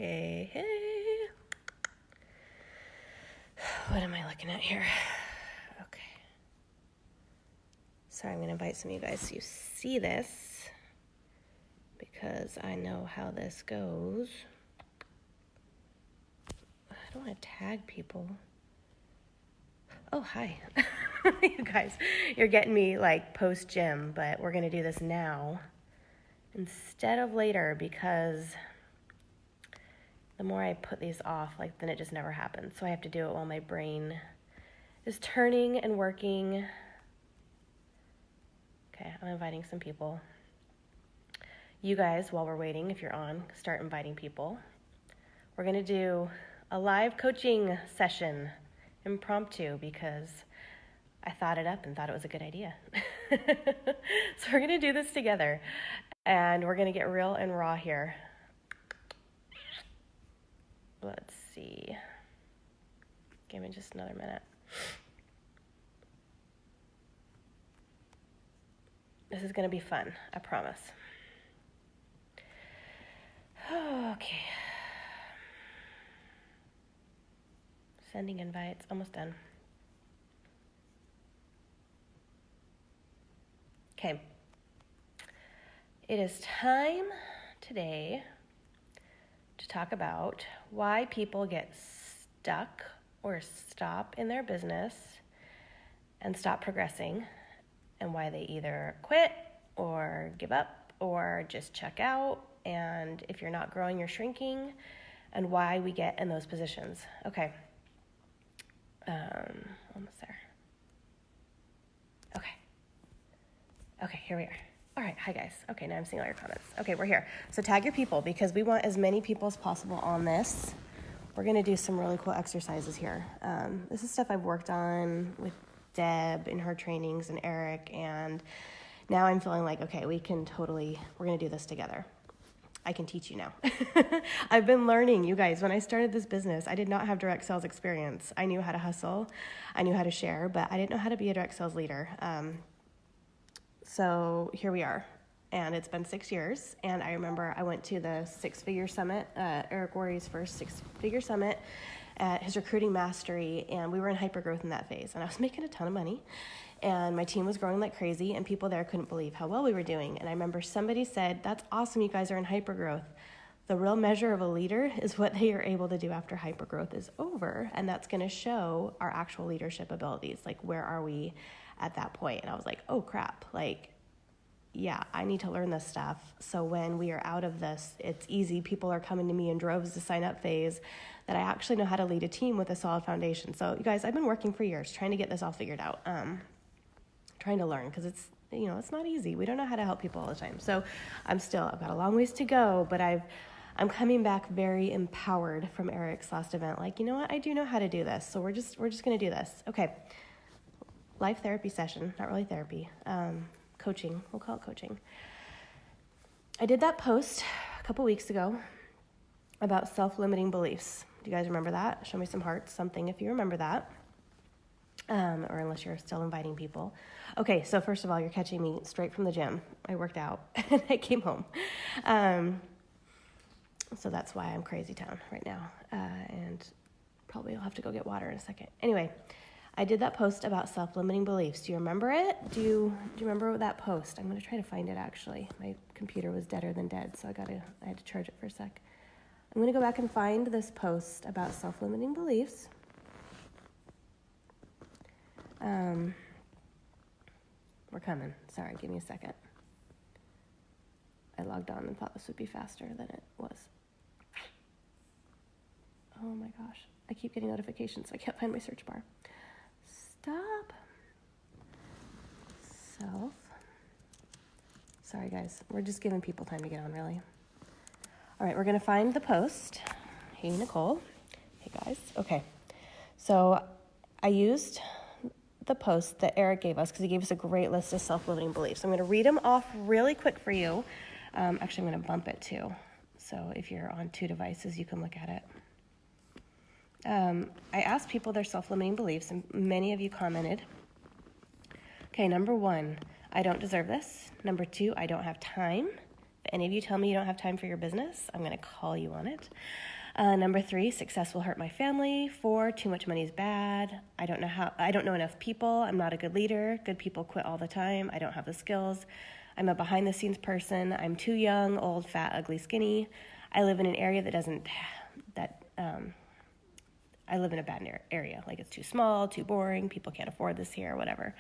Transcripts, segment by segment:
Hey, hey. What am I looking at here? Okay. So I'm going to invite some of you guys so you see this because I know how this goes. I don't want to tag people. Oh, hi. You guys, you're getting me like post-gym, but we're going to do this now instead of later because the more I put these off, like then it just never happens. So I have to do it while my brain is turning and working. Okay, I'm inviting some people. You guys, while we're waiting, if you're on, start inviting people. We're going to do a live coaching session, impromptu, because I thought it up and thought it was a good idea. So we're going to do this together, and we're going to get real and raw here. Let's see. Give me just another minute. This is going to be fun, I promise. Okay. Sending invites, almost done. Okay. It is time today to talk about why people get stuck or stop in their business and stop progressing, and why they either quit or give up or just check out, and if you're not growing, you're shrinking, and why we get in those positions. Okay. Almost there. Okay, here we are. All right, hi guys. Okay, now I'm seeing all your comments. Okay, we're here. So tag your people because we want as many people as possible on this. We're gonna do some really cool exercises here. This is stuff I've worked on with Deb in her trainings and Eric, and now I'm feeling like, okay, we're gonna do this together. I can teach you now. I've been learning, you guys. When I started this business, I did not have direct sales experience. I knew how to hustle, I knew how to share, but I didn't know how to be a direct sales leader. So here we are, and it's been 6 years, and I remember I went to the six-figure summit, Eric Worre's first six-figure summit at his recruiting mastery, and we were in hypergrowth in that phase, and I was making a ton of money, and my team was growing like crazy, and people there couldn't believe how well we were doing, and I remember somebody said, "That's awesome, you guys are in hypergrowth. The real measure of a leader is what they are able to do after hypergrowth is over, and that's going to show our actual leadership abilities, like where are we at that point?" And I was like, oh crap, like, yeah, I need to learn this stuff. So when we are out of this, it's easy. People are coming to me in droves to sign up phase that I actually know how to lead a team with a solid foundation. So you guys, I've been working for years trying to get this all figured out, trying to learn, because it's not easy. We don't know how to help people all the time. So I've got a long ways to go, but I'm coming back very empowered from Eric's last event. Like, you know what? I do know how to do this. So we're just going to do this. Okay. Life therapy session, not really therapy. Coaching, we'll call it coaching. I did that post a couple weeks ago about self-limiting beliefs. Do you guys remember that? Show me some hearts, something if you remember that. Or unless you're still inviting people. Okay, so first of all, you're catching me straight from the gym. I worked out and I came home. So that's why I'm crazy town right now. And probably I'll have to go get water in a second. Anyway, I did that post about self-limiting beliefs. Do you remember it? Do you remember that post? I'm going to try to find it, actually. My computer was deader than dead, so I had to charge it for a sec. I'm going to go back and find this post about self-limiting beliefs. We're coming. Sorry, give me a second. I logged on and thought this would be faster than it was. Oh my gosh. I keep getting notifications, so I can't find my search bar. Stop. Sorry guys, we're just giving people time to get on, really. All right, we're gonna find the post. Hey Nicole. Hey guys. Okay, so I used the post that Eric gave us because he gave us a great list of self-limiting beliefs. I'm gonna read them off really quick for you. Actually, I'm gonna bump it too. So if you're on 2 devices, you can look at it. I asked people their self-limiting beliefs, and many of you commented. Okay, number 1, I don't deserve this. Number 2, I don't have time. If any of you tell me you don't have time for your business, I'm going to call you on it. Number 3, success will hurt my family. 4, too much money is bad. I don't know enough people. I'm not a good leader. Good people quit all the time. I don't have the skills. I'm a behind the scenes person. I'm too young, old, fat, ugly, skinny. I live in an area I live in a bad area. Like, it's too small, too boring. People can't afford this here, whatever.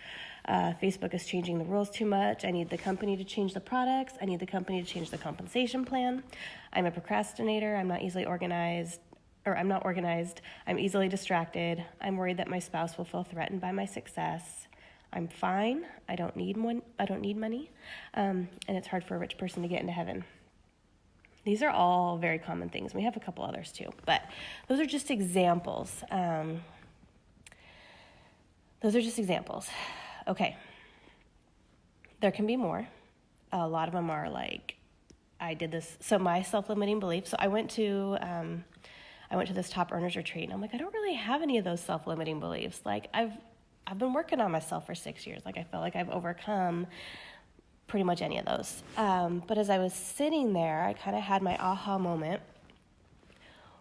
Facebook is changing the rules too much. I need the company to change the products. I need the company to change the compensation plan. I'm a procrastinator. I'm not organized. I'm easily distracted. I'm worried that my spouse will feel threatened by my success. I'm fine. I don't need money. And it's hard for a rich person to get into heaven. These are all very common things. We have a couple others too, but those are just examples. Okay. There can be more. A lot of them are like, I did this. So my self-limiting beliefs. So I went to this top earners retreat, and I'm like, I don't really have any of those self-limiting beliefs. Like, I've been working on myself for 6 years. Like, I feel like I've overcome pretty much any of those. But as I was sitting there, I kind of had my aha moment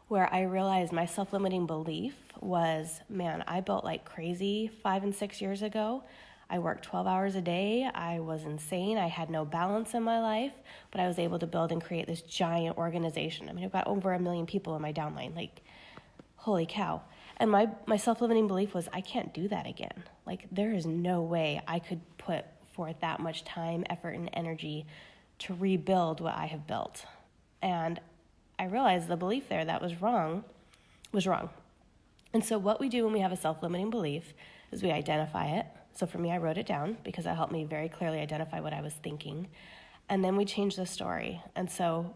where I realized my self-limiting belief was, man, I built like crazy 5 and 6 years ago. I worked 12 hours a day. I was insane. I had no balance in my life, but I was able to build and create this giant organization. I mean, I've got over 1 million people in my downline. Like, holy cow. And my self-limiting belief was, I can't do that again. Like, there is no way I could put forth that much time, effort, and energy to rebuild what I have built. And I realized the belief there that was wrong. And so what we do when we have a self-limiting belief is we identify it. So for me, I wrote it down because it helped me very clearly identify what I was thinking. And then we change the story. And so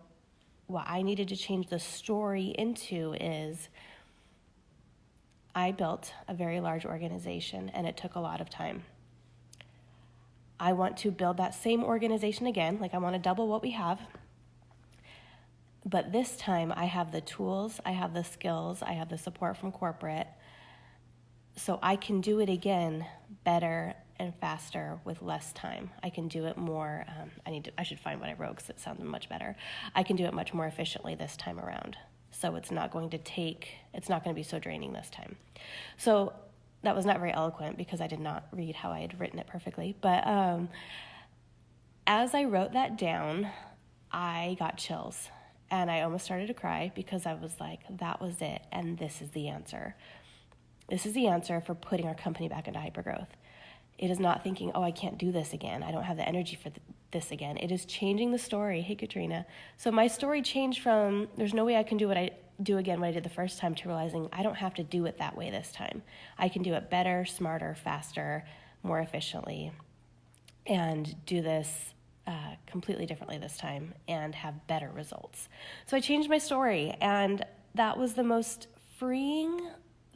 what I needed to change the story into is, I built a very large organization, and it took a lot of time. I want to build that same organization again. Like, I want to double what we have. But this time I have the tools, I have the skills, I have the support from corporate. So I can do it again better and faster with less time. I can do it more, I should find what I wrote because it sounded much better. I can do it much more efficiently this time around. So it's not going to be so draining this time. So that was not very eloquent because I did not read how I had written it perfectly. But as I wrote that down, I got chills. And I almost started to cry because I was like, that was it. And this is the answer. This is the answer for putting our company back into hypergrowth. It is not thinking, oh, I can't do this again. I don't have the energy for this again. It is changing the story. Hey, Katrina. So my story changed from, there's no way I can do what I did the first time, to realizing I don't have to do it that way this time. I can do it better, smarter, faster, more efficiently, and do this completely differently this time and have better results. So I changed my story, and that was the most freeing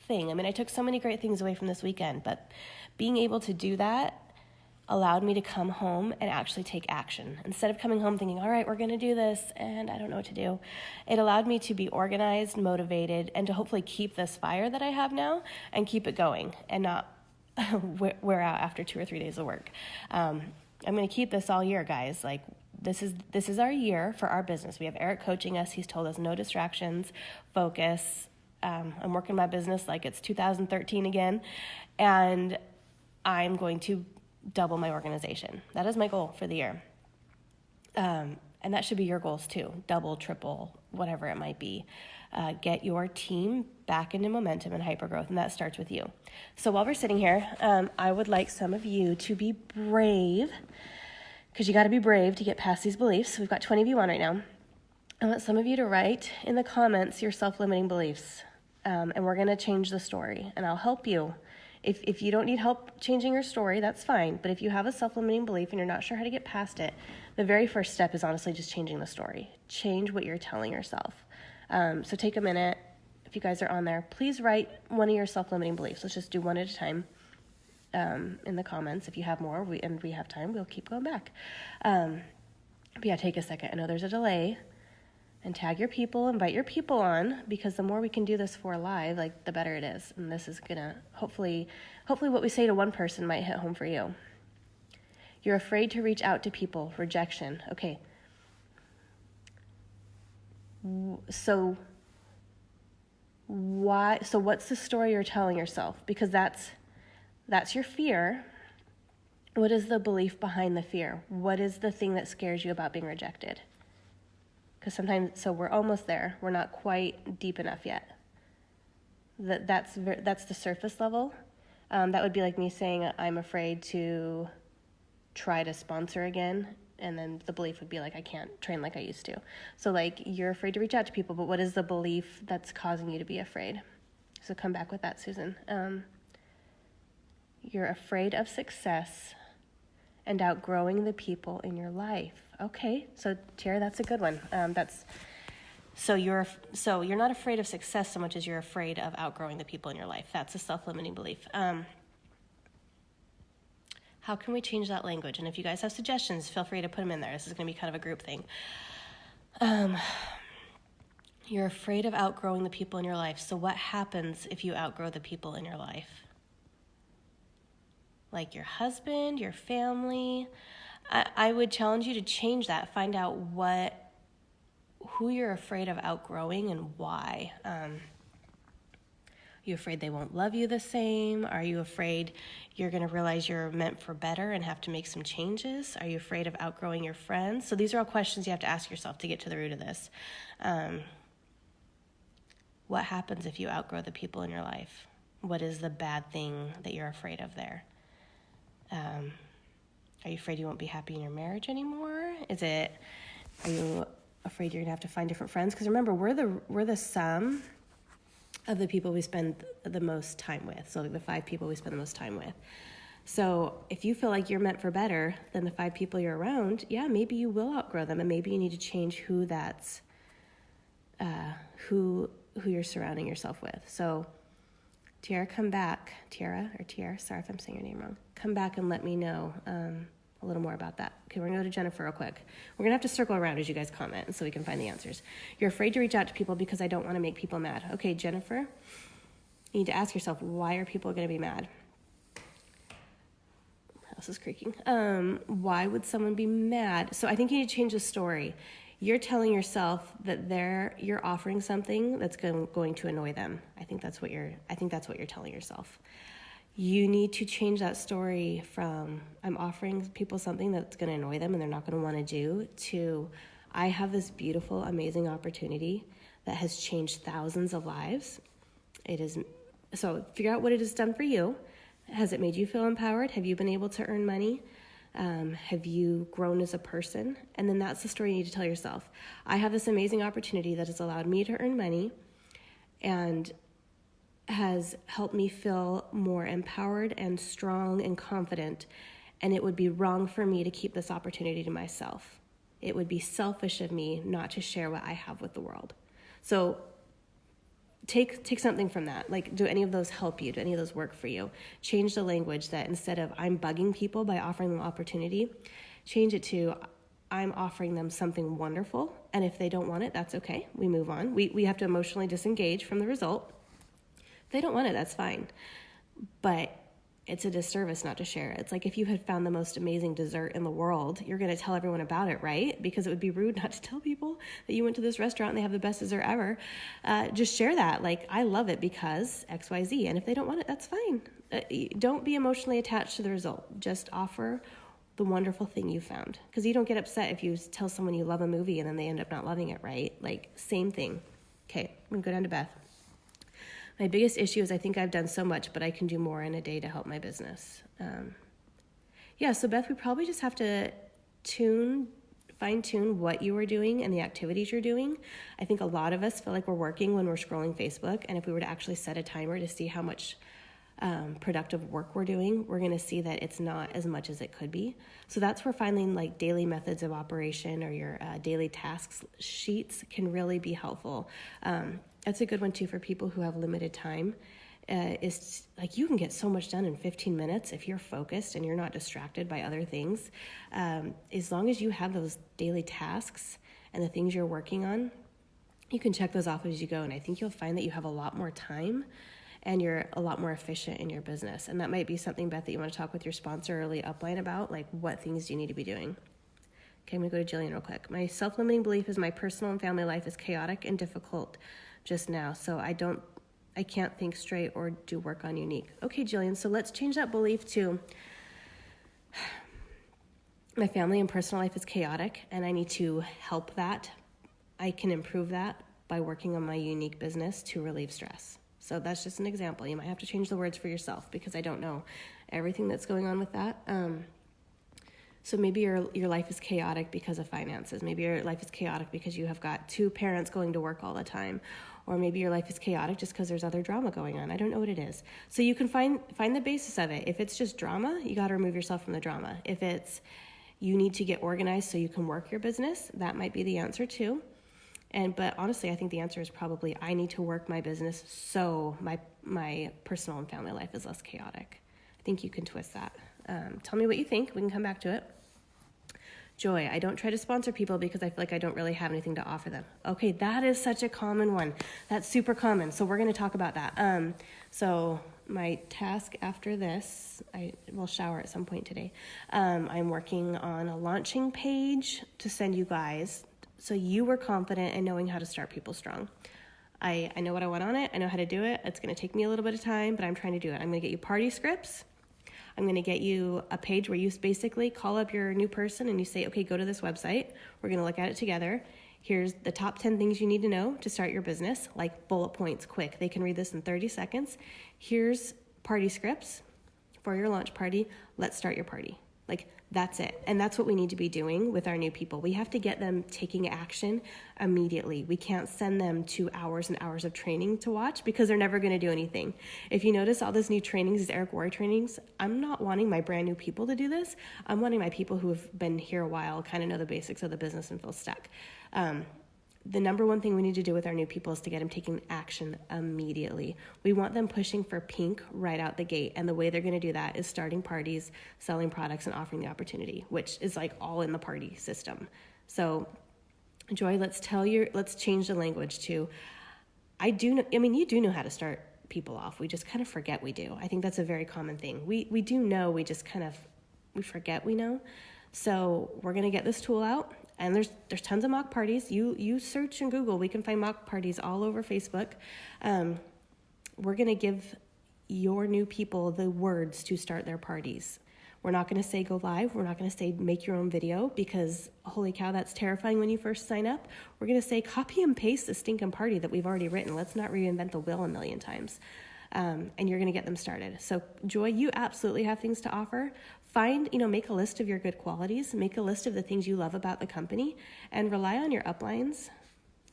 thing. I mean, I took so many great things away from this weekend, but being able to do that allowed me to come home and actually take action. Instead of coming home thinking, all right, we're going to do this, and I don't know what to do, it allowed me to be organized, motivated, and to hopefully keep this fire that I have now and keep it going and not wear out after 2 or 3 days of work. I'm going to keep this all year, guys. Like, this is our year for our business. We have Eric coaching us. He's told us no distractions, focus. I'm working my business like it's 2013 again, and I'm going to double my organization. That is my goal for the year. And that should be your goals too. Double, triple, whatever it might be. Get your team back into momentum and hypergrowth, and that starts with you. So while we're sitting here, I would like some of you to be brave, because you got to be brave to get past these beliefs. We've got 20 of you on right now. I want some of you to write in the comments your self-limiting beliefs, and we're going to change the story, and I'll help you. If you don't need help changing your story, that's fine. But if you have a self-limiting belief and you're not sure how to get past it, the very first step is honestly just changing the story. Change what you're telling yourself. So take a minute. If you guys are on there, please write one of your self-limiting beliefs. Let's just do one at a time in the comments. If you have more and we have time, we'll keep going back. But yeah, take a second. I know there's a delay. And tag your people, invite your people on, because the more we can do this for live, like, the better it is. And this is gonna, hopefully what we say to one person might hit home for you. You're afraid to reach out to people, rejection. Okay, So what's the story you're telling yourself? Because that's your fear. What is the belief behind the fear? What is the thing that scares you about being rejected? Because sometimes, so we're almost there. We're not quite deep enough yet. That's the surface level. That would be like me saying I'm afraid to try to sponsor again, and then the belief would be like I can't train like I used to. So like you're afraid to reach out to people, but what is the belief that's causing you to be afraid? So come back with that, Susan. You're afraid of success and outgrowing the people in your life. Okay, so Tara, that's a good one. So you're not afraid of success so much as you're afraid of outgrowing the people in your life. That's a self-limiting belief. How can we change that language? And if you guys have suggestions, feel free to put them in there. This is going to be kind of a group thing. You're afraid of outgrowing the people in your life. So what happens if you outgrow the people in your life? Like your husband, your family. I would challenge you to change that. Find out who you're afraid of outgrowing and why. Are you afraid they won't love you the same? Are you afraid you're going to realize you're meant for better and have to make some changes? Are you afraid of outgrowing your friends? So these are all questions you have to ask yourself to get to the root of this. What happens if you outgrow the people in your life? What is the bad thing that you're afraid of there? Are you afraid you won't be happy in your marriage anymore? Are you afraid you're gonna have to find different friends? Because remember, we're the sum of the people we spend the most time with. So like the 5 people we spend the most time with. So if you feel like you're meant for better than the 5 people you're around, yeah, maybe you will outgrow them, and maybe you need to change who you're surrounding yourself with. So Tiara, sorry if I'm saying your name wrong. Come back and let me know a little more about that. Okay, we're going to go to Jennifer real quick. We're going to have to circle around as you guys comment so we can find the answers. You're afraid to reach out to people because I don't want to make people mad. Okay, Jennifer, you need to ask yourself, why are people going to be mad? House is creaking. Why would someone be mad? So I think you need to change the story. You're telling yourself that you're offering something that's going to annoy them. I think that's what you're telling yourself. You need to change that story from I'm offering people something that's going to annoy them and they're not going to want to do to I have this beautiful, amazing opportunity that has changed thousands of lives. So figure out what it has done for you. Has it made you feel empowered? Have you been able to earn money? Have you grown as a person? And then that's the story you need to tell yourself. I have this amazing opportunity that has allowed me to earn money and has helped me feel more empowered and strong and confident. And it would be wrong for me to keep this opportunity to myself. It would be selfish of me not to share what I have with the world. So take something from that. Like, do any of those help you? Do any of those work for you? Change the language that instead of I'm bugging people by offering them opportunity, change it to I'm offering them something wonderful. And if they don't want it, that's okay. We move on. We have to emotionally disengage from the result. If they don't want it, that's fine. But it's a disservice not to share it. It's like if you had found the most amazing dessert in the world, you're going to tell everyone about it, right? Because it would be rude not to tell people that you went to this restaurant and they have the best dessert ever. Just share that. Like, I love it because XYZ. And if they don't want it, that's fine. Don't be emotionally attached to the result. Just offer the wonderful thing you found. Because you don't get upset if you tell someone you love a movie and then they end up not loving it, right? Like, same thing. Okay, I'm going to go down to Beth. My biggest issue is I think I've done so much, but I can do more in a day to help my business. So Beth, we probably just have to fine-tune what you are doing and the activities you're doing. I think a lot of us feel like we're working when we're scrolling Facebook, and if we were to actually set a timer to see how much productive work we're doing, we're going to see that it's not as much as it could be. So that's where finding like daily methods of operation or your daily tasks sheets can really be helpful. That's a good one too for people who have limited time. Is like you can get so much done in 15 minutes if you're focused and you're not distracted by other things. As long as you have those daily tasks and the things you're working on, you can check those off as you go. And I think you'll find that you have a lot more time and you're a lot more efficient in your business. And that might be something, Beth, that you want to talk with your sponsor early upline about, like what things do you need to be doing. Okay, I'm gonna go to Jillian real quick. My self-limiting belief is my personal and family life is chaotic and difficult just now, so I can't think straight or do work on unique. Okay, Jillian, so let's change that belief to my family and personal life is chaotic and I need to help that. I can improve that by working on my unique business to relieve stress. So that's just an example. You might have to change the words for yourself because I don't know everything that's going on with that. So maybe your life is chaotic because of finances. Maybe your life is chaotic because you have got 2 parents going to work all the time. Or maybe your life is chaotic just because there's other drama going on. I don't know what it is. So you can find the basis of it. If it's just drama, you got to remove yourself from the drama. If it's you need to get organized so you can work your business, that might be the answer too. But honestly, I think the answer is probably I need to work my business so my personal and family life is less chaotic. I think you can twist that. Tell me what you think. We can come back to it. Joy, I don't try to sponsor people because I feel like I don't really have anything to offer them. Okay, that is such a common one. That's super common. So we're going to talk about that. So my task after this, I will shower at some point today. I'm working on a launching page to send you guys so you were confident in knowing how to start people strong. I know what I want on it. I know how to do it. It's going to take me a little bit of time, but I'm trying to do it. I'm going to get you party scripts. I'm going to get you a page where you basically call up your new person and you say, okay, go to this website. We're going to look at it together. Here's the top 10 things you need to know to start your business, like bullet points, quick. They can read this in 30 seconds. Here's party scripts for your launch party. Let's start your party. Like, that's it. And that's what we need to be doing with our new people. We have to get them taking action immediately. We can't send them to hours and hours of training to watch because they're never going to do anything. If you notice all these new trainings, these Eric Worre trainings, I'm not wanting my brand new people to do this. I'm wanting my people who have been here a while, kind of know the basics of the business and feel stuck. The number one thing we need to do with our new people is to get them taking action immediately. We want them pushing for pink right out the gate. And the way they're going to do that is starting parties, selling products, and offering the opportunity, which is like all in the party system. So Joy, let's change the language to, you do know how to start people off. We just kind of forget we do. I think that's a very common thing. We do know, we just we forget we know. So we're going to get this tool out. And there's tons of mock parties. You search in Google. We can find mock parties all over Facebook. We're going to give your new people the words to start their parties. We're not going to say go live. We're not going to say make your own video because, holy cow, that's terrifying when you first sign up. We're going to say copy and paste the stinking party that we've already written. Let's not reinvent the wheel a million times. And you're going to get them started. So Joy, you absolutely have things to offer. Make a list of your good qualities, make a list of the things you love about the company, and rely on your uplines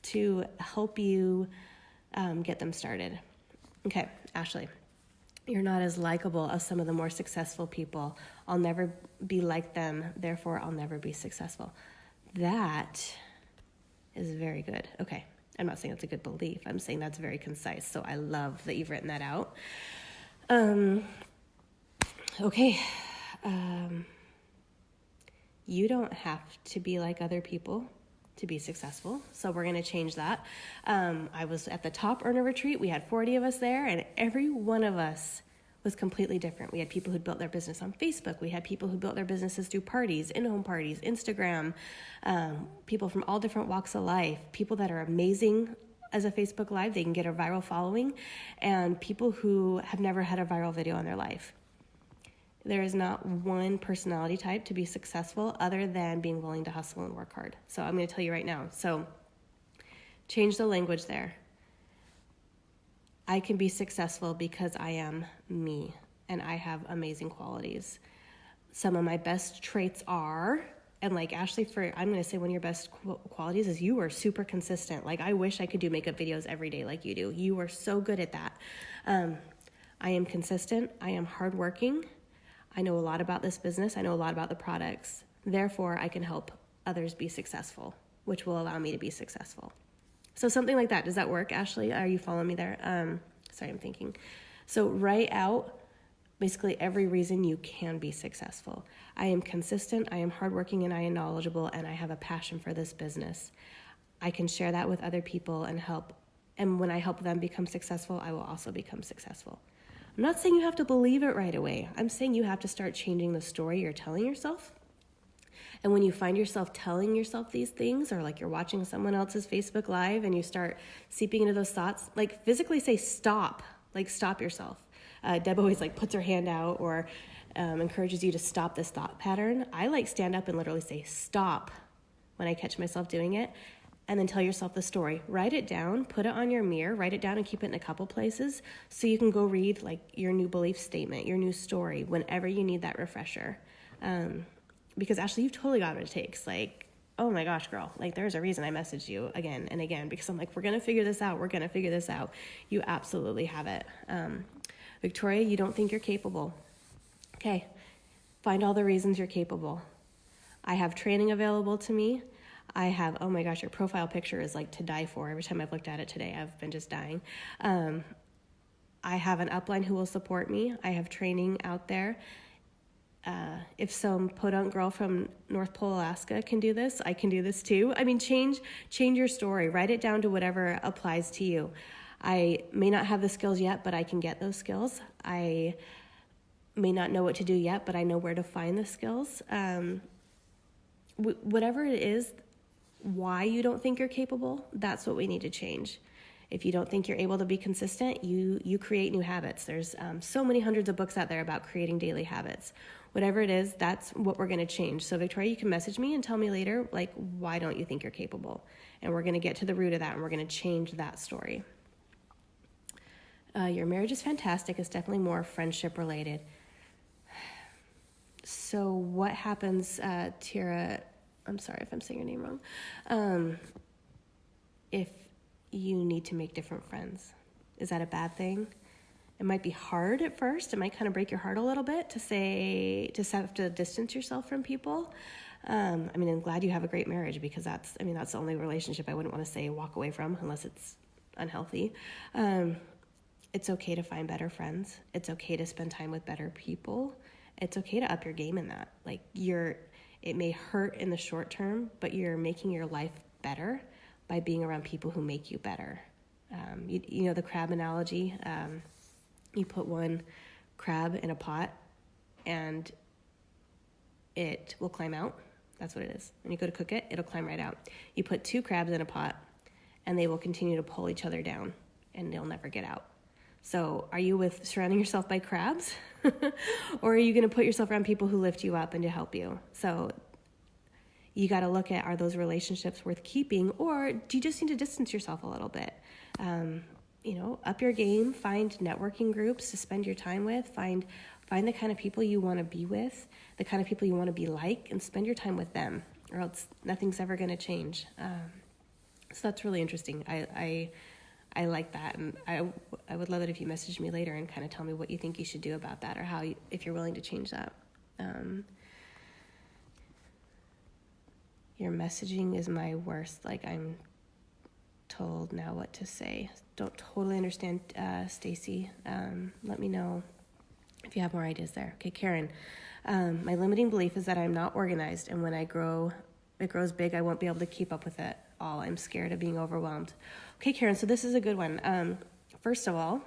to help you get them started. Okay, Ashley, you're not as likable as some of the more successful people. I'll never be like them, therefore I'll never be successful. That is very good. Okay, I'm not saying that's a good belief. I'm saying that's very concise, so I love that you've written that out. Okay. You don't have to be like other people to be successful. So we're going to change that. I was at the top earner retreat. We had 40 of us there, and every one of us was completely different. We had people who built their business on Facebook. We had people who built their businesses through parties, in-home parties, Instagram, people from all different walks of life, people that are amazing as a Facebook Live. They can get a viral following, and people who have never had a viral video in their life. There is not one personality type to be successful other than being willing to hustle and work hard. So I'm going to tell you right now. So change the language there. I can be successful because I am me and I have amazing qualities. Some of my best traits are, and like Ashley, I'm going to say one of your best qualities is you are super consistent. Like I wish I could do makeup videos every day like you do. You are so good at that. I am consistent. I am hardworking. I know a lot about this business. I know a lot about the products. Therefore, I can help others be successful, which will allow me to be successful. So something like that. Does that work, Ashley? Are you following me there? Sorry, I'm thinking. So write out basically every reason you can be successful. I am consistent, I am hardworking, and I am knowledgeable, and I have a passion for this business. I can share that with other people and help. And when I help them become successful, I will also become successful. I'm not saying you have to believe it right away. I'm saying you have to start changing the story you're telling yourself. And when you find yourself telling yourself these things, or like you're watching someone else's Facebook Live and you start seeping into those thoughts, like physically say stop, like stop yourself. Deb always like puts her hand out or encourages you to stop this thought pattern. I like stand up and literally say stop when I catch myself doing it, and then tell yourself the story. Write it down, put it on your mirror, write it down and keep it in a couple places so you can go read like your new belief statement, your new story, whenever you need that refresher. Because Ashley, you've totally got what it takes. Like, oh my gosh, girl, like there's a reason I messaged you again and again, because I'm like, we're going to figure this out. We're going to figure this out. You absolutely have it. Victoria, you don't think you're capable. Okay. Find all the reasons you're capable. I have training available to me. I have, oh my gosh, your profile picture is like to die for. Every time I've looked at it today, I've been just dying. I have an upline who will support me. I have training out there. If some podunk girl from North Pole, Alaska can do this, I can do this too. I mean, change your story. Write it down to whatever applies to you. I may not have the skills yet, but I can get those skills. I may not know what to do yet, but I know where to find the skills. Whatever it is, why you don't think you're capable, that's what we need to change. If you don't think you're able to be consistent, you create new habits. There's so many hundreds of books out there about creating daily habits. Whatever it is, that's what we're going to change. So Victoria, you can message me and tell me later, like, why don't you think you're capable? And we're going to get to the root of that, and we're going to change that story. Your marriage is fantastic. It's definitely more friendship related. So what happens, Tira, I'm sorry if I'm saying your name wrong, if you need to make different friends? Is that a bad thing? It might be hard at first. It might kind of break your heart a little bit to have to distance yourself from people. I mean, I'm glad you have a great marriage, because that's the only relationship I wouldn't want to say walk away from unless it's unhealthy. It's okay to find better friends. It's okay to spend time with better people. It's okay to up your game in that. Like it may hurt in the short term, but you're making your life better by being around people who make you better. You know the crab analogy. You put one crab in a pot and it will climb out. That's what it is. When you go to cook it, it'll climb right out. You put two crabs in a pot and they will continue to pull each other down and they'll never get out. So are you surrounding yourself by crabs? Or are you going to put yourself around people who lift you up and to help you? So you got to look at, are those relationships worth keeping, or do you just need to distance yourself a little bit? Up your game, find networking groups to spend your time with, find the kind of people you want to be with, the kind of people you want to be like, and spend your time with them, or else nothing's ever going to change. So that's really interesting. I like that, and I would love it if you messaged me later and kind of tell me what you think you should do about that, or if you're willing to change that. Your messaging is my worst. Like, I'm told now what to say. Don't totally understand, Stacy. Let me know if you have more ideas there. Okay, Karen. My limiting belief is that I'm not organized, and when it grows big, I won't be able to keep up with it all. I'm scared of being overwhelmed. Okay, Karen, so this is a good one. First of all,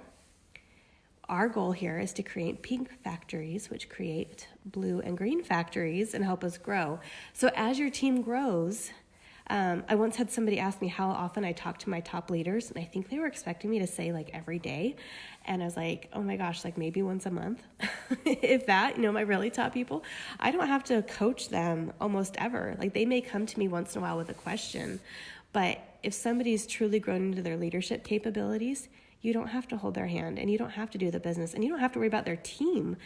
our goal here is to create pink factories, which create blue and green factories and help us grow. So as your team grows, I once had somebody ask me how often I talk to my top leaders, and I think they were expecting me to say like every day. And I was like, oh my gosh, like maybe once a month, if that, my really top people. I don't have to coach them almost ever. Like, they may come to me once in a while with a question, but if somebody's truly grown into their leadership capabilities, you don't have to hold their hand, and you don't have to do the business, and you don't have to worry about their team.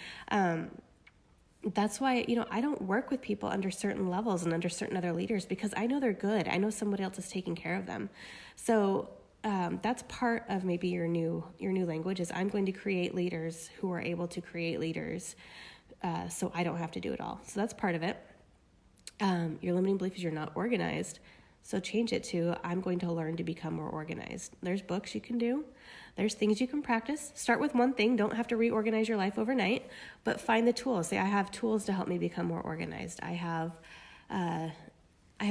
That's why, I don't work with people under certain levels and under certain other leaders, because I know they're good. I know somebody else is taking care of them. So that's part of maybe your new language is, I'm going to create leaders who are able to create leaders, so I don't have to do it all. So that's part of it. Your limiting belief is you're not organized. So change it to, I'm going to learn to become more organized. There's books you can do. There's things you can practice. Start with one thing. Don't have to reorganize your life overnight, but find the tools. Say, I have tools to help me become more organized. I have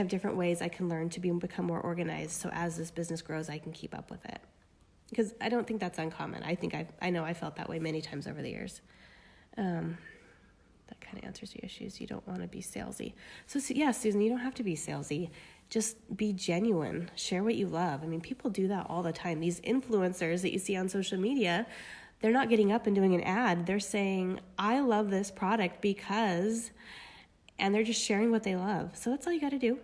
different ways I can learn to become more organized. So as this business grows, I can keep up with it. Because I don't think that's uncommon. I know I felt that way many times over the years. That kind of answers your issues. You don't want to be salesy. So yeah, Susan, you don't have to be salesy. Just be genuine. Share what you love. I mean, people do that all the time. These influencers that you see on social media, they're not getting up and doing an ad. They're saying, I love this product because, and they're just sharing what they love. So that's all you got to do.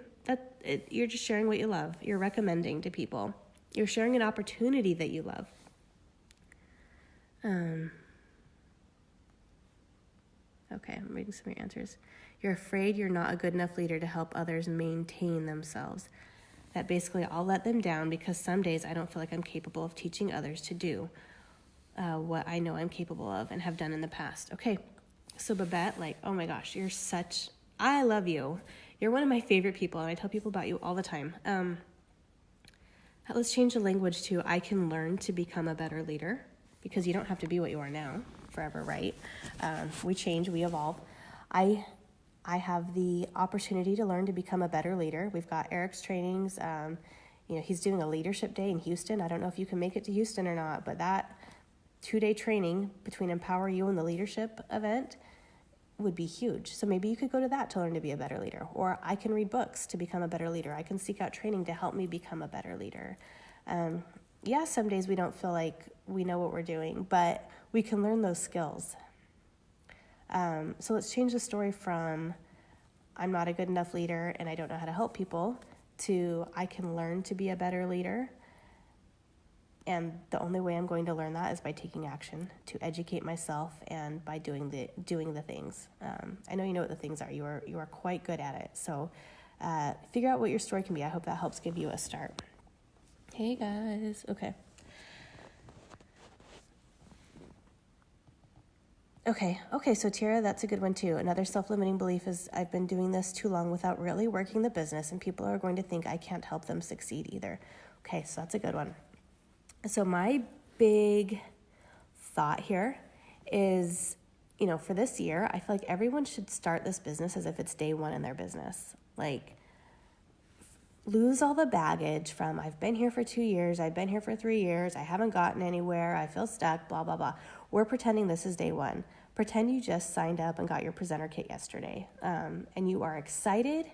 You're just sharing what you love. You're recommending to people. You're sharing an opportunity that you love. Okay, I'm reading some of your answers. You're afraid you're not a good enough leader to help others maintain themselves. That basically I'll let them down because some days I don't feel like I'm capable of teaching others to do what I know I'm capable of and have done in the past. Okay, so Babette, like, oh my gosh, I love you. You're one of my favorite people, and I tell people about you all the time. Let's change the language to I can learn to become a better leader, because you don't have to be what you are now forever, right? We change, we evolve. I have the opportunity to learn to become a better leader. We've got Eric's trainings. He's doing a leadership day in Houston. I don't know if you can make it to Houston or not, but that 2-day training between Empower You and the leadership event would be huge. So maybe you could go to that to learn to be a better leader. Or I can read books to become a better leader. I can seek out training to help me become a better leader. Some days we don't feel like we know what we're doing, but we can learn those skills. So let's change the story from I'm not a good enough leader and I don't know how to help people to I can learn to be a better leader. And the only way I'm going to learn that is by taking action, to educate myself and by doing the things. I know you know what the things are. You are quite good at it. So figure out what your story can be. I hope that helps give you a start. Hey guys. Okay, so Tara, that's a good one too. Another self-limiting belief is I've been doing this too long without really working the business, and people are going to think I can't help them succeed either. Okay, so that's a good one. So my big thought here is, for this year, I feel like everyone should start this business as if it's day one in their business. Like, lose all the baggage from I've been here for 2 years, I've been here for 3 years, I haven't gotten anywhere, I feel stuck, blah, blah, blah. We're pretending this is day one. Pretend you just signed up and got your presenter kit yesterday, and you are excited.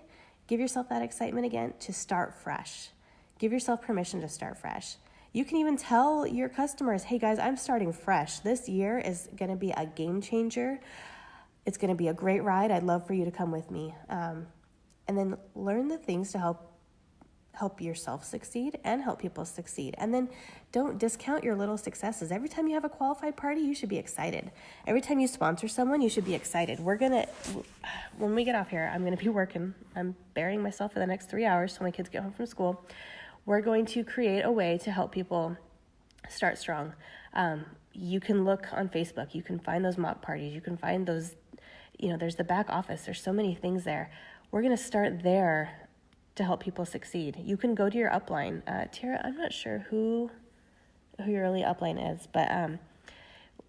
Give yourself that excitement again to start fresh. Give yourself permission to start fresh. You can even tell your customers, hey guys, I'm starting fresh. This year is going to be a game changer. It's going to be a great ride. I'd love for you to come with me. And then learn the things to help yourself succeed and help people succeed. And then don't discount your little successes. Every time you have a qualified party, you should be excited. Every time you sponsor someone, you should be excited. When we get off here, I'm going to be working. I'm burying myself for the next 3 hours till my kids get home from school. We're going to create a way to help people start strong. You can look on Facebook. You can find those mock parties. You can find those, there's the back office. There's so many things there. We're going to start there to help people succeed. You can go to your upline. Tara, I'm not sure who your early upline is, but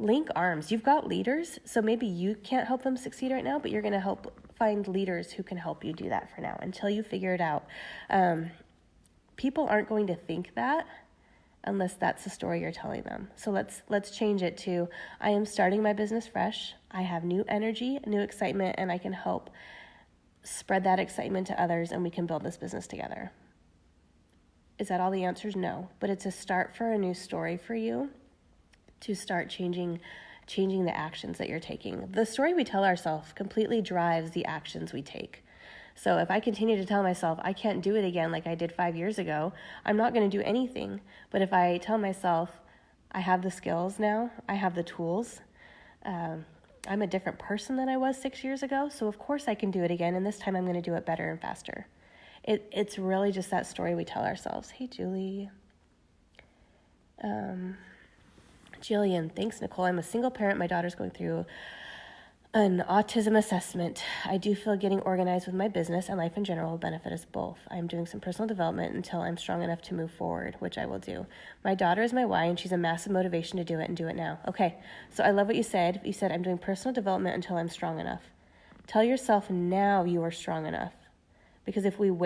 link arms. You've got leaders, so maybe you can't help them succeed right now, but you're going to help find leaders who can help you do that for now until you figure it out. People aren't going to think that unless that's the story you're telling them. So let's change it to I am starting my business fresh. I have new energy, new excitement, and I can help spread that excitement to others, and we can build this business together. Is that all the answers? No, but it's a start for a new story for you to start changing the actions that you're taking. The story we tell ourselves completely drives the actions we take. So if I continue to tell myself I can't do it again like I did 5 years ago, I'm not going to do anything. But if I tell myself I have the skills now, I have the tools, I'm a different person than I was 6 years ago, so of course I can do it again, and this time I'm going to do it better and faster. It's really just that story we tell ourselves. Hey, Julie. Jillian, thanks, Nicole. I'm a single parent. My daughter's going through an autism assessment. I do feel getting organized with my business and life in general will benefit us both. I'm doing some personal development until I'm strong enough to move forward, which I will do. My daughter is my why, and she's a massive motivation to do it and do it now. Okay, so I love what you said. You said, I'm doing personal development until I'm strong enough. Tell yourself now you are strong enough. Because if we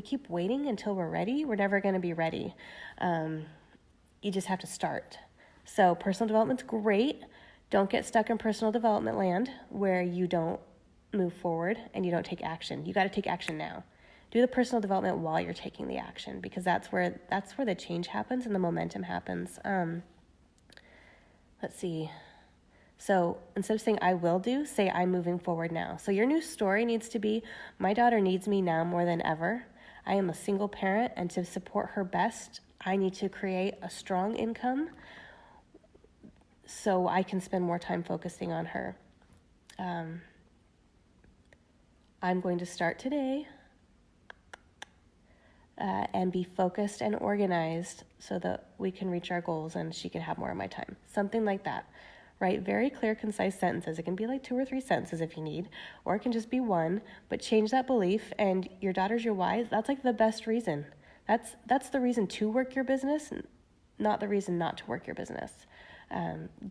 keep waiting until we're ready, we're never going to be ready. You just have to start. So personal development's great. Don't get stuck in personal development land where you don't move forward and you don't take action. You got to take action now. Do the personal development while you're taking the action, because that's where the change happens and the momentum happens. Let's see. So instead of saying I will do, say I'm moving forward now. So your new story needs to be, my daughter needs me now more than ever. I am a single parent, and to support her best, I need to create a strong income so I can spend more time focusing on her. I'm going to start today and be focused and organized so that we can reach our goals and she can have more of my time. Something like that. Right? Very clear, concise sentences. It can be like 2 or 3 sentences if you need, or it can just be one, but change that belief, and your daughter's your why. That's like the best reason. That's the reason to work your business, not the reason not to work your business.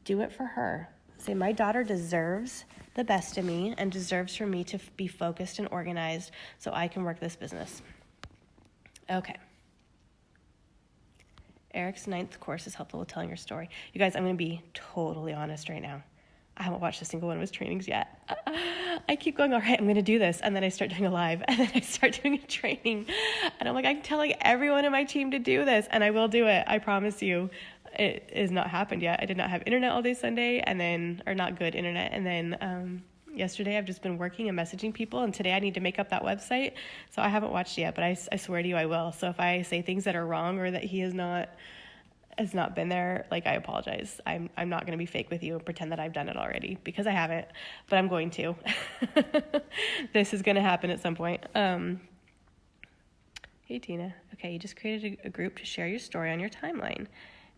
Do it for her. Say, my daughter deserves the best of me and deserves for me to be focused and organized so I can work this business. Okay. Eric's 9th course is helpful with telling your story. You guys, I'm going to be totally honest right now. I haven't watched a single one of his trainings yet. I keep going, all right, I'm going to do this. And then I start doing a live, and then I start doing a training. And I'm like, I'm telling everyone in my team to do this, and I will do it. I promise you. It has not happened yet. I did not have internet all day Sunday, or not good internet. And then yesterday I've just been working and messaging people, and today I need to make up that website. So I haven't watched it yet, but I swear to you I will. So if I say things that are wrong or that he has not been there, like, I apologize. I'm not going to be fake with you and pretend that I've done it already, because I haven't, but I'm going to. This is going to happen at some point. Hey, Tina. Okay, you just created a group to share your story on your timeline.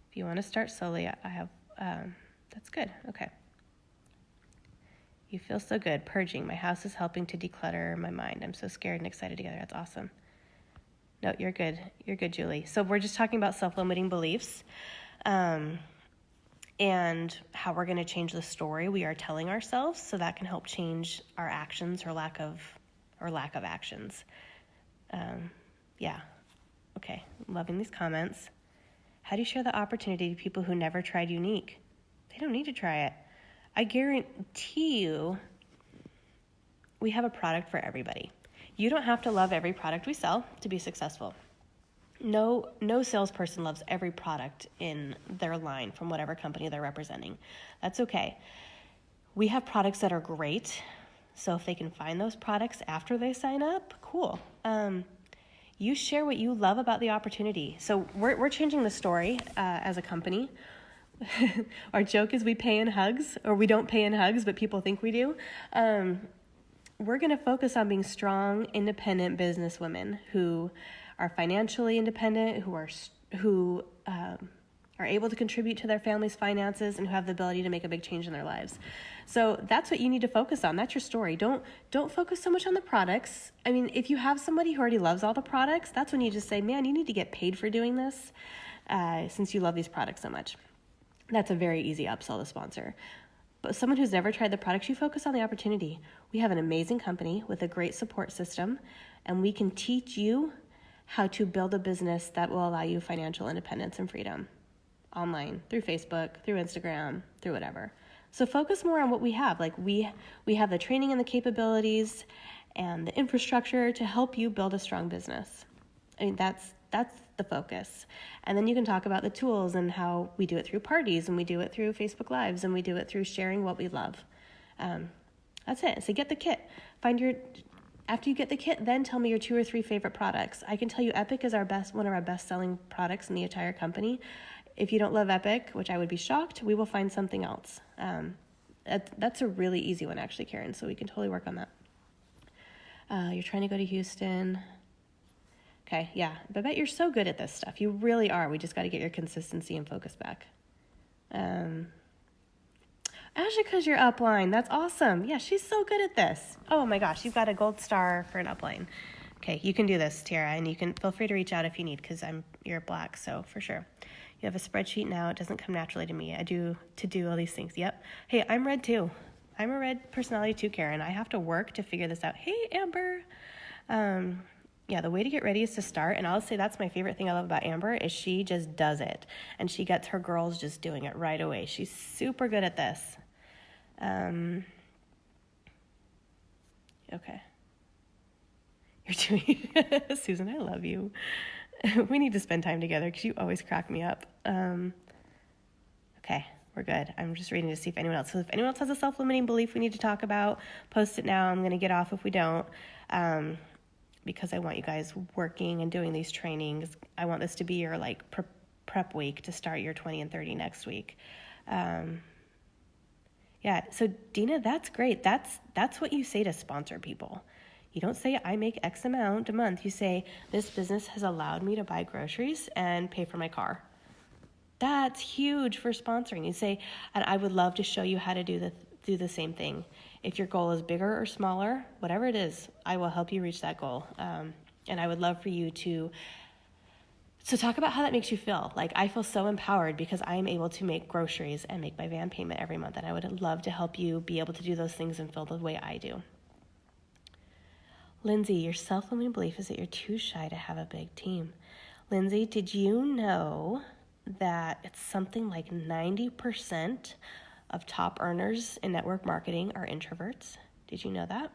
If you want to start slowly, I have, that's good. Okay. You feel so good. Purging. My house is helping to declutter my mind. I'm so scared and excited together. That's awesome. No, you're good. You're good, Julie. So we're just talking about self-limiting beliefs, and how we're going to change the story we are telling ourselves, so that can help change our actions or lack of actions. Yeah. Okay. Loving these comments. How do you share the opportunity to people who never tried Unique? They don't need to try it. I guarantee you we have a product for everybody. You don't have to love every product we sell to be successful. No salesperson loves every product in their line from whatever company they're representing. That's okay. We have products that are great, so if they can find those products after they sign up, cool. You share what you love about the opportunity. So we're changing the story as a company. Our joke is we pay in hugs, or we don't pay in hugs, but people think we do. We're going to focus on being strong, independent businesswomen who are financially independent, who are able to contribute to their family's finances, and who have the ability to make a big change in their lives. So that's what you need to focus on. That's your story. Don't focus so much on the products. I mean, if you have somebody who already loves all the products, that's when you just say, man, you need to get paid for doing this, since you love these products so much. That's a very easy upsell to sponsor. But someone who's never tried the products, you focus on the opportunity. We have an amazing company with a great support system, and we can teach you how to build a business that will allow you financial independence and freedom online, through Facebook, through Instagram, through whatever. So focus more on what we have. Like we have the training and the capabilities and the infrastructure to help you build a strong business. I mean, that's the focus. And then you can talk about the tools and how we do it through parties, and we do it through Facebook Lives, and we do it through sharing what we love. That's it. So get the kit. After you get the kit, then tell me your 2 or 3 favorite products. I can tell you Epic is one of our best-selling products in the entire company. If you don't love Epic, which I would be shocked, we will find something else. That's a really easy one, actually, Karen, so we can totally work on that. You're trying to go to Houston. Okay, yeah, but I bet you're so good at this stuff. You really are. We just got to get your consistency and focus back. Ashika's your upline. That's awesome. Yeah, she's so good at this. Oh my gosh, you've got a gold star for an upline. Okay, you can do this, Tiara, and you can feel free to reach out if you need, because you're black, so for sure. You have a spreadsheet now. It doesn't come naturally to me. I do all these things. Yep. Hey, I'm red too. I'm a red personality too, Karen. I have to work to figure this out. Hey, Amber. Yeah, the way to get ready is to start, and I'll say that's my favorite thing I love about Amber is she just does it, and she gets her girls just doing it right away. She's super good at this. Okay. You're doing, Susan, I love you. We need to spend time together because you always crack me up. Okay, we're good. I'm just reading to see if anyone else. So if anyone else has a self-limiting belief we need to talk about, post it now. I'm going to get off if we don't, because I want you guys working and doing these trainings. I want this to be your like prep week to start your 20 and 30 next week. Yeah, so Dina, that's great. That's what you say to sponsor people. You don't say, I make X amount a month. You say, this business has allowed me to buy groceries and pay for my car. That's huge for sponsoring. You say, and I would love to show you how to do the same thing. If your goal is bigger or smaller, whatever it is, I will help you reach that goal. And I would love for you to talk about how that makes you feel. Like, I feel so empowered because I am able to make groceries and make my van payment every month. And I would love to help you be able to do those things and feel the way I do. Lindsay, your self-limiting belief is that you're too shy to have a big team. Lindsay, did you know that it's something like 90% of top earners in network marketing are introverts? Did you know that?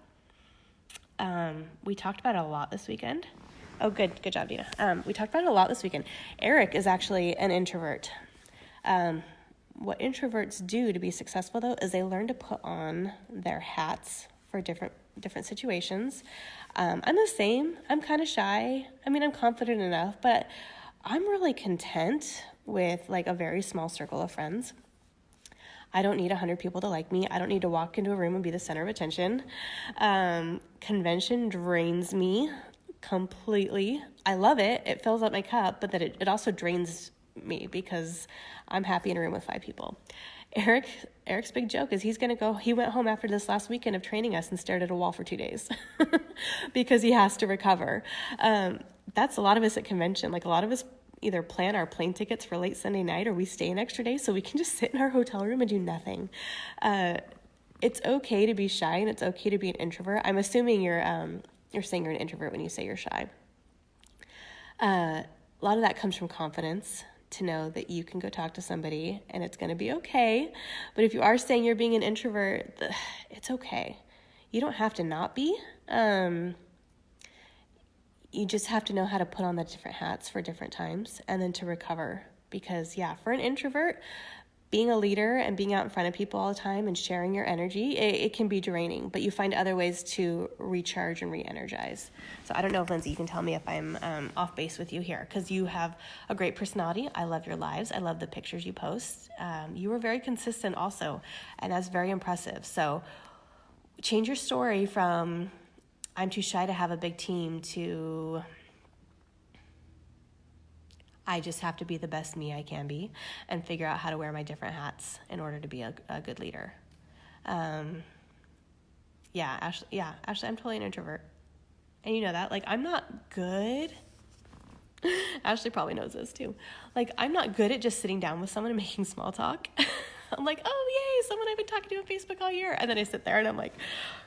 We talked about it a lot this weekend. Oh, good job, Dina. We talked about it a lot this weekend. Eric is actually an introvert. What introverts do to be successful, though, is they learn to put on their hats for different situations. I'm the same. I'm kind of shy. I mean, I'm confident enough, but I'm really content with like a very small circle of friends. I don't need 100 people to like me. I don't need to walk into a room and be the center of attention. Convention drains me completely. I love it. It fills up my cup, but that it also drains me because I'm happy in a room with 5 people. Eric's big joke is he went home after this last weekend of training us and stared at a wall for 2 days because he has to recover. That's a lot of us at convention. Like, a lot of us either plan our plane tickets for late Sunday night or we stay an extra day so we can just sit in our hotel room and do nothing. It's okay to be shy and it's okay to be an introvert. I'm assuming you're saying you're an introvert when you say you're shy. A lot of that comes from confidence, to know that you can go talk to somebody and it's going to be okay. But if you are saying you're being an introvert, it's okay. You don't have to not be. You just have to know how to put on the different hats for different times and then to recover. Because, yeah, for an introvert, being a leader and being out in front of people all the time and sharing your energy, it can be draining, but you find other ways to recharge and re-energize. So I don't know if, Lindsay, you can tell me if I'm off base with you here, because you have a great personality. I love your lives. I love the pictures you post. You were very consistent also, and that's very impressive. So change your story from I'm too shy to have a big team to I just have to be the best me I can be and figure out how to wear my different hats in order to be a good leader. Ashley, I'm totally an introvert. And you know that. Like, I'm not good. Ashley probably knows this too. Like, I'm not good at just sitting down with someone and making small talk. I'm like, oh, yay, someone I've been talking to on Facebook all year. And then I sit there and I'm like,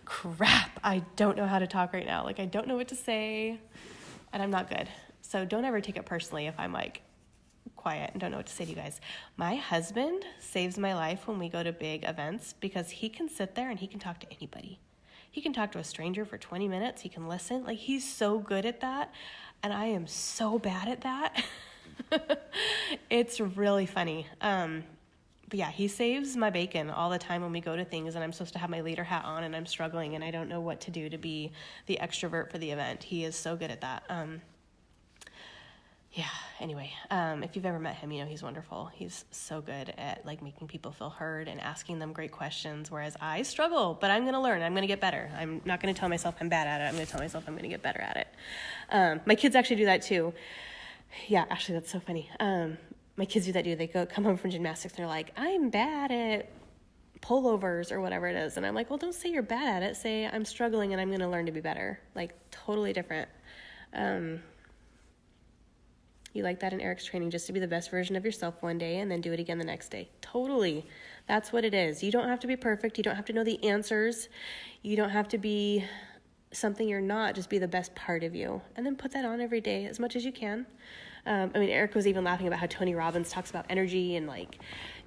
crap, I don't know how to talk right now. Like, I don't know what to say, and I'm not good. So don't ever take it personally if I'm like quiet and don't know what to say to you guys. My husband saves my life when we go to big events because he can sit there and he can talk to anybody. He can talk to a stranger for 20 minutes. He can listen. Like, he's so good at that. And I am so bad at that. It's really funny. But yeah, he saves my bacon all the time when we go to things and I'm supposed to have my leader hat on and I'm struggling and I don't know what to do to be the extrovert for the event. He is so good at that. Anyway, if you've ever met him, you know he's wonderful. He's so good at like making people feel heard and asking them great questions, whereas I struggle, but I'm going to learn. I'm going to get better. I'm not going to tell myself I'm bad at it. I'm going to tell myself I'm going to get better at it. My kids actually do that too. Yeah, actually, that's so funny. My kids do that too. They come home from gymnastics and they're like, I'm bad at pullovers or whatever it is. And I'm like, well, don't say you're bad at it. Say I'm struggling and I'm going to learn to be better. Like, totally different. You like that in Eric's training, just to be the best version of yourself one day and then do it again the next day. Totally. That's what it is. You don't have to be perfect. You don't have to know the answers. You don't have to be something you're not, just be the best part of you. And then put that on every day as much as you can. Eric was even laughing about how Tony Robbins talks about energy and like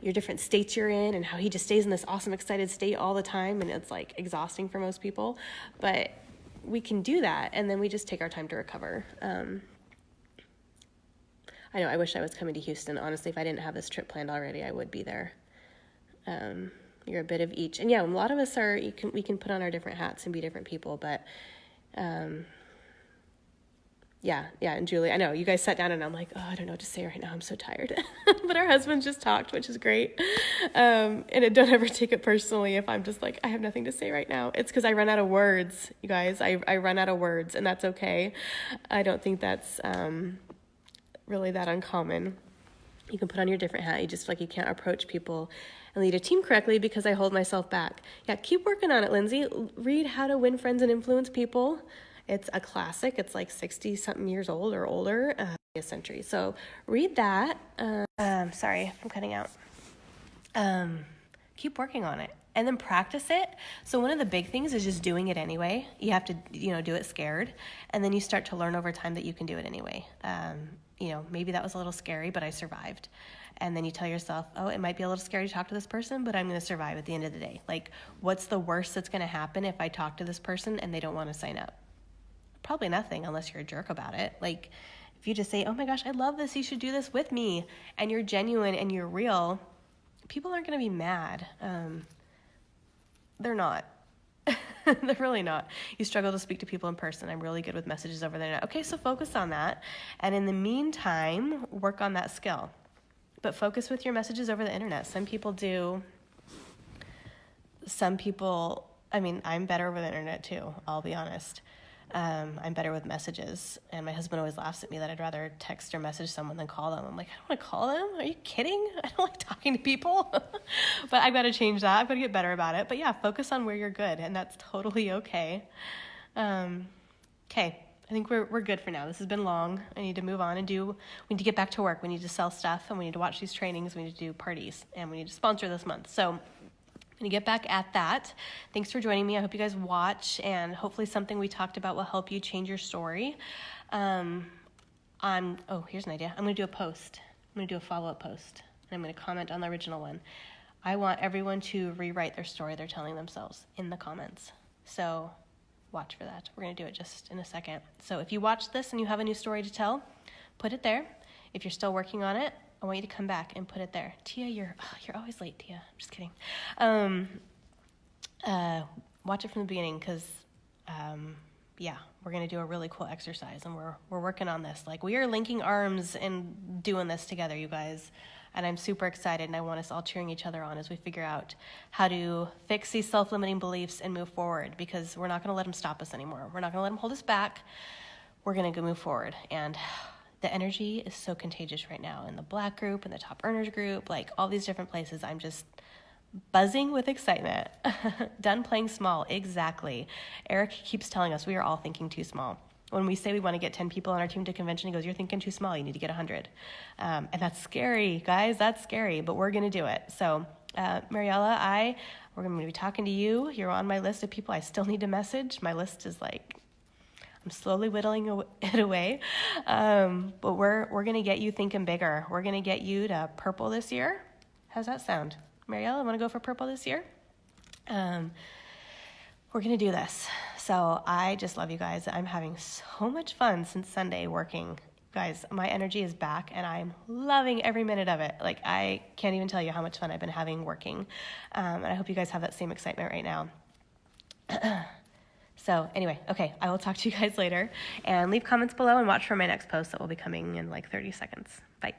your different states you're in and how he just stays in this awesome, excited state all the time. And it's like exhausting for most people, but we can do that. And then we just take our time to recover. I know I wish I was coming to Houston. Honestly, if I didn't have this trip planned already, I would be there. You're a bit of each. And yeah, a lot of us we can put on our different hats and be different people, but, yeah. And Julie, I know you guys sat down and I'm like, oh, I don't know what to say right now. I'm so tired, but our husbands just talked, which is great. And don't ever take it personally if I'm just like, I have nothing to say right now. It's because I run out of words, you guys. I run out of words, and that's okay. I don't think that's, really that uncommon. You can put on your different hat. You just like, you can't approach people and lead a team correctly because I hold myself back. Yeah, keep working on it, Lindsay. Read How to Win Friends and Influence People. It's a classic. It's like 60-something years old or older, a century. So read that. Sorry, I'm cutting out. Keep working on it. And then practice it. So one of the big things is just doing it anyway. You have to, do it scared. And then you start to learn over time that you can do it anyway. Maybe that was a little scary, but I survived. And then you tell yourself, oh, it might be a little scary to talk to this person, but I'm going to survive at the end of the day. Like, what's the worst that's going to happen if I talk to this person and they don't want to sign up? Probably nothing, unless you're a jerk about it. Like, if you just say, oh my gosh, I love this, you should do this with me, and you're genuine and you're real, people aren't going to be mad. They're not. They're really not. You struggle to speak to people in person. I'm really good with messages over the internet. Okay, so focus on that. And in the meantime, work on that skill. But focus with your messages over the internet. Some people do. Some people, I'm better over the internet too, I'll be honest. I'm better with messages. And my husband always laughs at me that I'd rather text or message someone than call them. I'm like, I don't want to call them. Are you kidding? I don't like talking to people. But I've got to change that. I've got to get better about it. But yeah, focus on where you're good, and that's totally okay. Okay. I think we're good for now. This has been long. I need to move on we need to get back to work. We need to sell stuff, and we need to watch these trainings. We need to do parties, and we need to sponsor this month. So I'm going to get back at that. Thanks for joining me. I hope you guys watch, and hopefully something we talked about will help you change your story. Here's an idea. I'm going to do a post. I'm going to do a follow-up post, and I'm going to comment on the original one. I want everyone to rewrite their story they're telling themselves in the comments. So watch for that. We're going to do it just in a second. So if you watch this and you have a new story to tell, put it there. If you're still working on it, I want you to come back and put it there. Tia, you're always late, Tia. I'm just kidding. Watch it from the beginning because, we're going to do a really cool exercise, and we're working on this. Like, we are linking arms and doing this together, you guys. And I'm super excited, and I want us all cheering each other on as we figure out how to fix these self-limiting beliefs and move forward, because we're not going to let them stop us anymore. We're not going to let them hold us back. We're going to go move forward. And the energy is so contagious right now in the Black group, in the Top Earners group, like all these different places. I'm just buzzing with excitement. Done playing small. Exactly. Eric keeps telling us we are all thinking too small. When we say we want to get 10 people on our team to convention, he goes, you're thinking too small. You need to get 100. And that's scary, guys. That's scary, but we're going to do it. So, Mariella, we're going to be talking to you. You're on my list of people I still need to message. My list is like, I'm slowly whittling it away. But we're going to get you thinking bigger. We're going to get you to purple this year. How's that sound? Mariella, want to go for purple this year? We're going to do this. So I just love you guys. I'm having so much fun since Sunday working. Guys, my energy is back, and I'm loving every minute of it. Like, I can't even tell you how much fun I've been having working. And I hope you guys have that same excitement right now. So anyway, okay, I will talk to you guys later. And leave comments below and watch for my next post that will be coming in like 30 seconds. Bye.